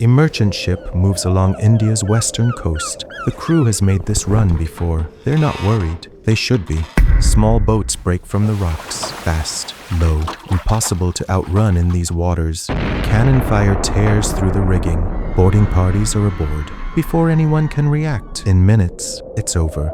A merchant ship moves along India's western coast. The crew has made this run before. They're not worried. They should be. Small boats break from the rocks, fast, low, impossible to outrun in these waters. Cannon fire tears through the rigging. Boarding parties are aboard. Before anyone can react, in minutes, it's over.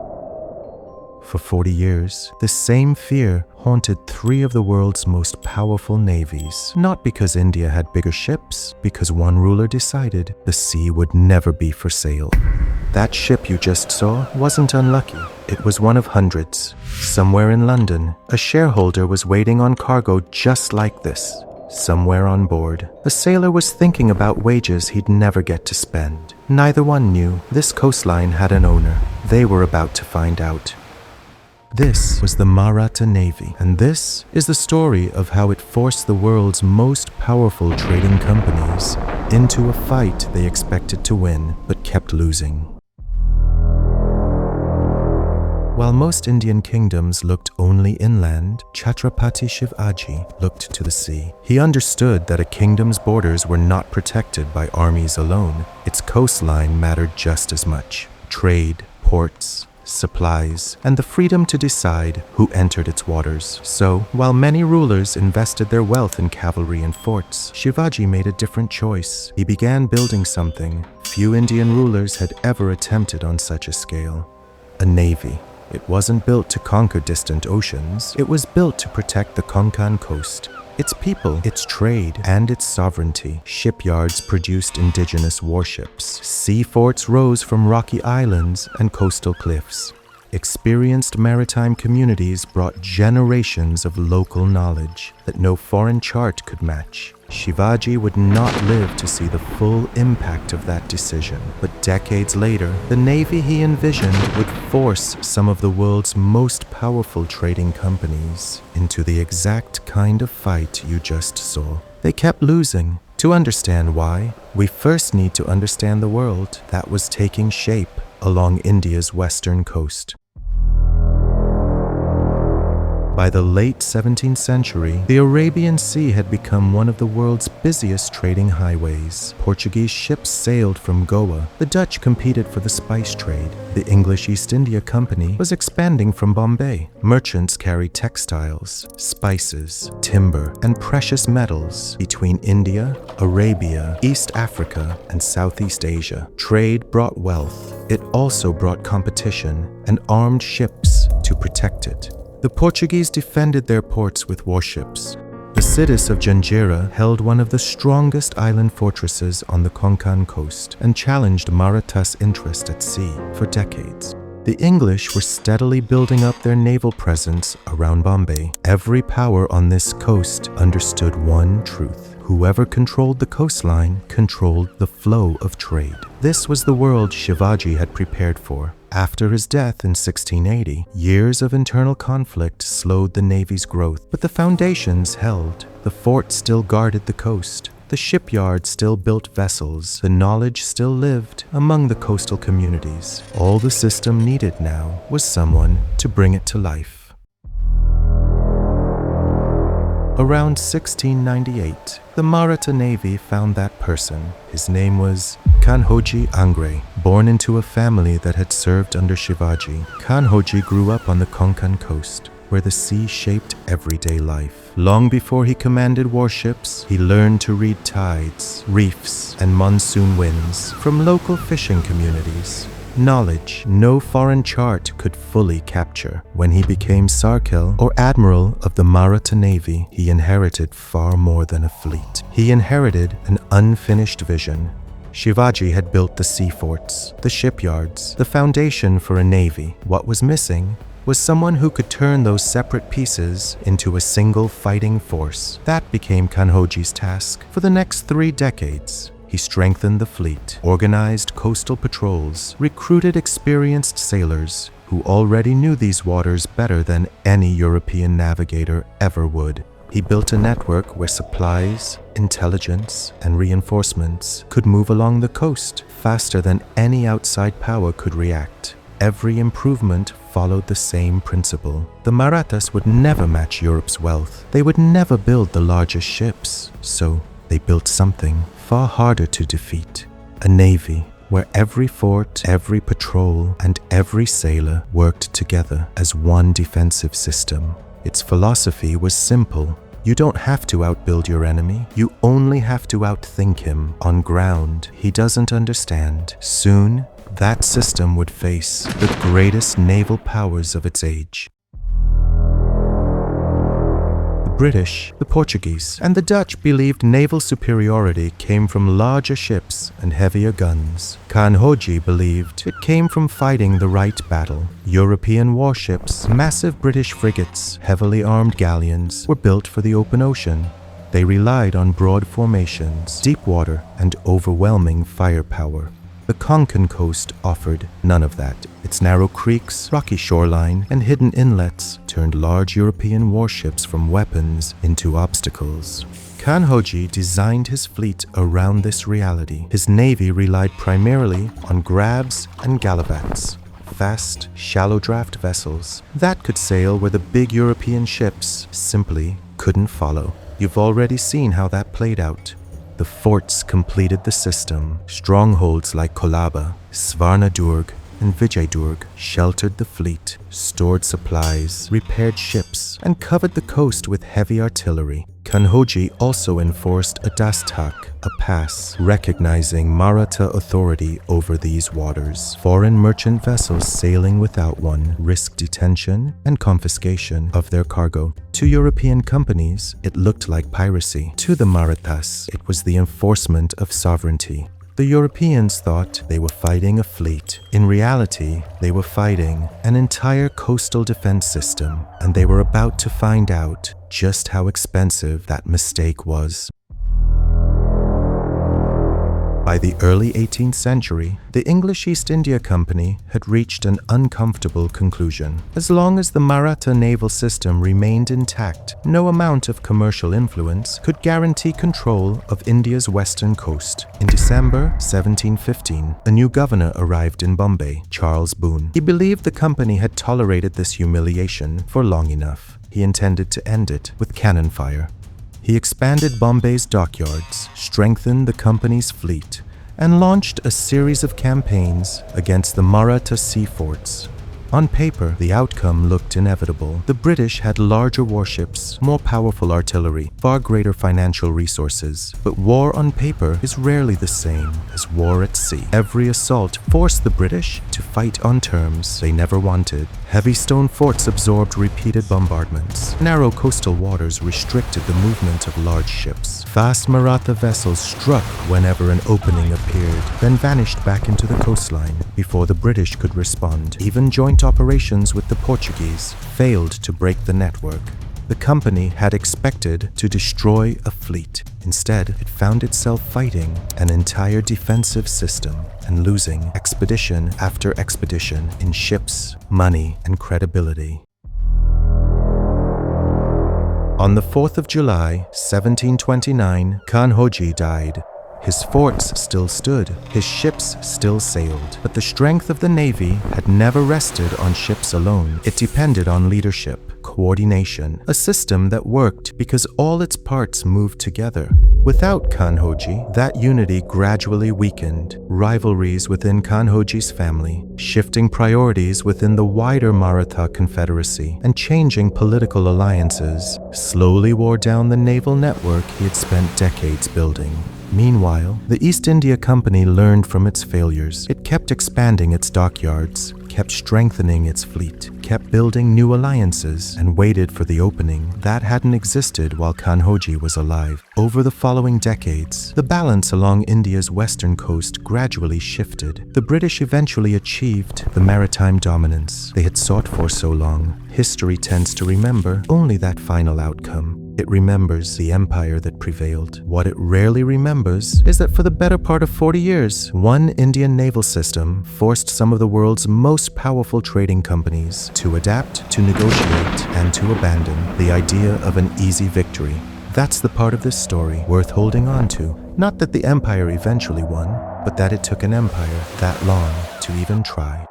For 40 years, the same fear haunted three of the world's most powerful navies. Not because India had bigger ships, because one ruler decided the sea would never be for sale. That ship you just saw wasn't unlucky. It was one of hundreds. Somewhere in London, a shareholder was waiting on cargo just like this. Somewhere on board, a sailor was thinking about wages he'd never get to spend. Neither one knew. This coastline had an owner. They were about to find out. This was the Maratha Navy, and this is the story of how it forced the world's most powerful trading companies into a fight they expected to win, but kept losing. While most Indian kingdoms looked only inland, Chhatrapati Shivaji looked to the sea. He understood that a kingdom's borders were not protected by armies alone. Its coastline mattered just as much. Trade, ports, supplies, and the freedom to decide who entered its waters. So, while many rulers invested their wealth in cavalry and forts, Shivaji made a different choice. He began building something few Indian rulers had ever attempted on such a scale: a navy. It wasn't built to conquer distant oceans. It was built to protect the Konkan coast. Its people, its trade, and its sovereignty. Shipyards produced indigenous warships. Sea forts rose from rocky islands and coastal cliffs. Experienced maritime communities brought generations of local knowledge that no foreign chart could match. Shivaji would not live to see the full impact of that decision, but decades later, the navy he envisioned would force some of the world's most powerful trading companies into the exact kind of fight you just saw. They kept losing. To understand why, we first need to understand the world that was taking shape along India's western coast. By the late 17th century, the Arabian Sea had become one of the world's busiest trading highways. Portuguese ships sailed from Goa. The Dutch competed for the spice trade. The English East India Company was expanding from Bombay. Merchants carried textiles, spices, timber, and precious metals between India, Arabia, East Africa, and Southeast Asia. Trade brought wealth. It also brought competition and armed ships to protect it. The Portuguese defended their ports with warships. The cities of Janjira held one of the strongest island fortresses on the Konkan coast and challenged Marathas' interest at sea for decades. The English were steadily building up their naval presence around Bombay. Every power on this coast understood one truth: whoever controlled the coastline controlled the flow of trade. This was the world Shivaji had prepared for. After his death in 1680, years of internal conflict slowed the Navy's growth, but the foundations held. The fort still guarded the coast. The shipyard still built vessels. The knowledge still lived among the coastal communities. All the system needed now was someone to bring it to life. Around 1698, the Maratha Navy found that person. His name was Kanhoji Angre. Born into a family that had served under Shivaji, Kanhoji grew up on the Konkan coast, where the sea shaped everyday life. Long before he commanded warships, he learned to read tides, reefs, and monsoon winds from local fishing communities. Knowledge no foreign chart could fully capture. When he became Sarkel, or Admiral of the Maratha Navy, he inherited far more than a fleet. He inherited an unfinished vision. Shivaji had built the sea forts, the shipyards, the foundation for a navy. What was missing was someone who could turn those separate pieces into a single fighting force. That became Kanhoji's task. For the next 3 decades, he strengthened the fleet, organized coastal patrols, recruited experienced sailors who already knew these waters better than any European navigator ever would. He built a network where supplies, intelligence, and reinforcements could move along the coast faster than any outside power could react. Every improvement followed the same principle. The Marathas would never match Europe's wealth. They would never build the largest ships, so they built something far harder to defeat: a navy where every fort, every patrol, and every sailor worked together as one defensive system. Its philosophy was simple. You don't have to outbuild your enemy. You only have to outthink him on ground he doesn't understand. Soon, that system would face the greatest naval powers of its age. The British, the Portuguese, and the Dutch believed naval superiority came from larger ships and heavier guns. Kanhoji believed it came from fighting the right battle. European warships, massive British frigates, heavily armed galleons were built for the open ocean. They relied on broad formations, deep water, and overwhelming firepower. The Konkan coast offered none of that. Its narrow creeks, rocky shoreline, and hidden inlets turned large European warships from weapons into obstacles. Kanhoji designed his fleet around this reality. His navy relied primarily on grabs and gallivats, fast, shallow-draft vessels that could sail where the big European ships simply couldn't follow. You've already seen how that played out. The forts completed the system. Strongholds like Kolaba, Svarnadurg, and Vijayadurg sheltered the fleet, stored supplies, repaired ships, and covered the coast with heavy artillery. Kanhoji also enforced a dastak, a pass, recognizing Maratha authority over these waters. Foreign merchant vessels sailing without one risked detention and confiscation of their cargo. To European companies, it looked like piracy. To the Marathas, it was the enforcement of sovereignty. The Europeans thought they were fighting a fleet. In reality, they were fighting an entire coastal defense system, and they were about to find out just how expensive that mistake was. By the early 18th century, the English East India Company had reached an uncomfortable conclusion. As long as the Maratha naval system remained intact, no amount of commercial influence could guarantee control of India's western coast. In December 1715, a new governor arrived in Bombay, Charles Boone. He believed the company had tolerated this humiliation for long enough. He intended to end it with cannon fire. He expanded Bombay's dockyards, strengthened the company's fleet, and launched a series of campaigns against the Maratha sea forts. On paper, the outcome looked inevitable. The British had larger warships, more powerful artillery, far greater financial resources. But war on paper is rarely the same as war at sea. Every assault forced the British to fight on terms they never wanted. Heavy stone forts absorbed repeated bombardments. Narrow coastal waters restricted the movement of large ships. Fast Maratha vessels struck whenever an opening appeared, then vanished back into the coastline before the British could respond. Even joint operations with the Portuguese failed to break the network. The company had expected to destroy a fleet. Instead, it found itself fighting an entire defensive system and losing expedition after expedition in ships, money, and credibility. On the 4th of July, 1729, Kanhoji died. His forts still stood, his ships still sailed, but the strength of the Navy had never rested on ships alone. It depended on leadership, coordination, a system that worked because all its parts moved together. Without Kanhoji, that unity gradually weakened. Rivalries within Kanhoji's family, shifting priorities within the wider Maratha Confederacy, and changing political alliances slowly wore down the naval network he had spent decades building. Meanwhile, the East India Company learned from its failures. It kept expanding its dockyards, kept strengthening its fleet, kept building new alliances, and waited for the opening that hadn't existed while Kanhoji was alive. Over the following decades, the balance along India's western coast gradually shifted. The British eventually achieved the maritime dominance they had sought for so long. History tends to remember only that final outcome. It remembers the empire that prevailed. What it rarely remembers is that for the better part of 40 years, one Indian naval system forced some of the world's most powerful trading companies to adapt, to negotiate, and to abandon the idea of an easy victory. That's the part of this story worth holding on to. Not that the empire eventually won, but that it took an empire that long to even try.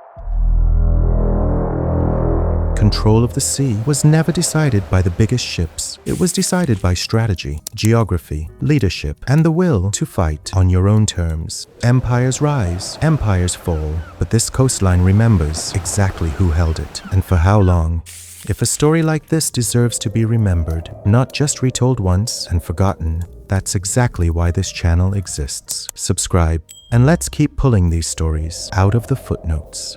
control of the sea was never decided by the biggest ships. It was decided by strategy, geography, leadership, and the will to fight on your own terms. Empires rise, empires fall, but this coastline remembers exactly who held it and for how long. If a story like this deserves to be remembered, not just retold once and forgotten, that's exactly why this channel exists. Subscribe, and let's keep pulling these stories out of the footnotes.